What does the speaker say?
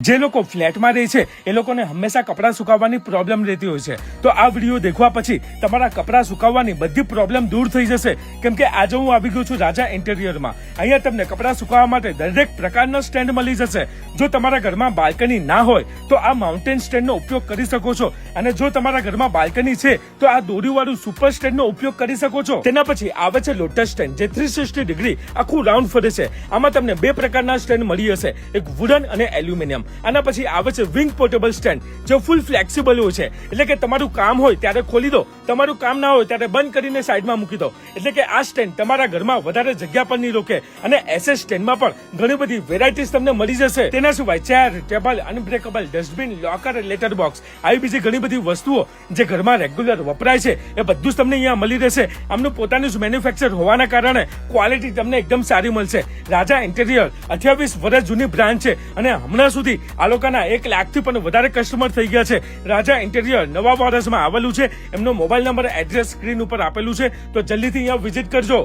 જે લોકો ફ્લેટમાં રહે છે એ લોકોને હંમેશા કપડાં સુકાવવાની પ્રોબ્લેમ રહેતી હોય છે, તો આ વિડીયો દેખવા પછી તમારા કપડાં સુકાવવાની બધી પ્રોબ્લેમ દૂર થઈ જશે. કેમ કે આજે હું આવી ગયો છું રાજા ઇન્ટિરિયરમાં. અહીંયા તમને કપડાં સુકાવવા માટે દરેક પ્રકારનો સ્ટેન્ડ મળી જશે. જો તમારા ઘરમાં બાલ્કની ના હોય તો આ માઉન્ટેન સ્ટેન્ડનો ઉપયોગ કરી શકો છો, અને જો તમારા ઘરમાં બાલ્કની છે તો આ દોરીવાળું સુપર સ્ટેન્ડનો ઉપયોગ કરી શકો છો. તેના પછી આવે છે લોટસ સ્ટેન્ડ, જે 360 ડિગ્રી આખું રાઉન્ડ ફરે છે. આમાં તમને બે પ્રકારના સ્ટેન્ડ મળી હશે, એક વુડન અને એલ્યુમિનિયમ. આના પછી આવે છે વિંગ પોર્ટેબલ સ્ટેન્ડ, જે ફૂલ ફ્લેક્સિબલ હોય છે. એટલે કે તમારું કામ હોય ત્યારે ખોલી દો, તમારું કામ ના હોય ત્યારે બંધ કરીને સાઈડમાં મૂકી દો. એટલે કે આ સ્ટેન્ડ તમારા ઘરમાં વધારે જગ્યા પર નહીં રોકે. અને એસએસ સ્ટેન્ડમાં પણ ઘણી બધી વેરાયટીઝ તમને મળી જશે. તેના સિવાય chair, table, unbreakable, dustbin, locker, letter box, આવી બીજી ઘણી બધી વસ્તુઓ જે ઘરમાં રેગ્યુલર વપરાય છે એ બધું જ તમને અહીંયા મળી રહેશે. આમનું પોતાનું જ મેન્યુફેક્ચર હોવાના કારણે ક્વોલિટી તમને એકદમ સારી મળશે. રાજા ઇન્ટિરિયર 28 વર્ષ જૂની બ્રાન્ડ છે, અને હમણાં સુધી આ લોકોના 1 લાખથી પણ વધારે કસ્ટમર થઈ ગયા છે. રાજા ઇન્ટિરિયર નવા વર્ષમાં આવેલું છે. એમનો મોબાઈલ નંબર, એડ્રેસ સ્ક્રીન ઉપર આપેલું છે, તો જલ્દીથી અહીંયા વિઝિટ કરજો.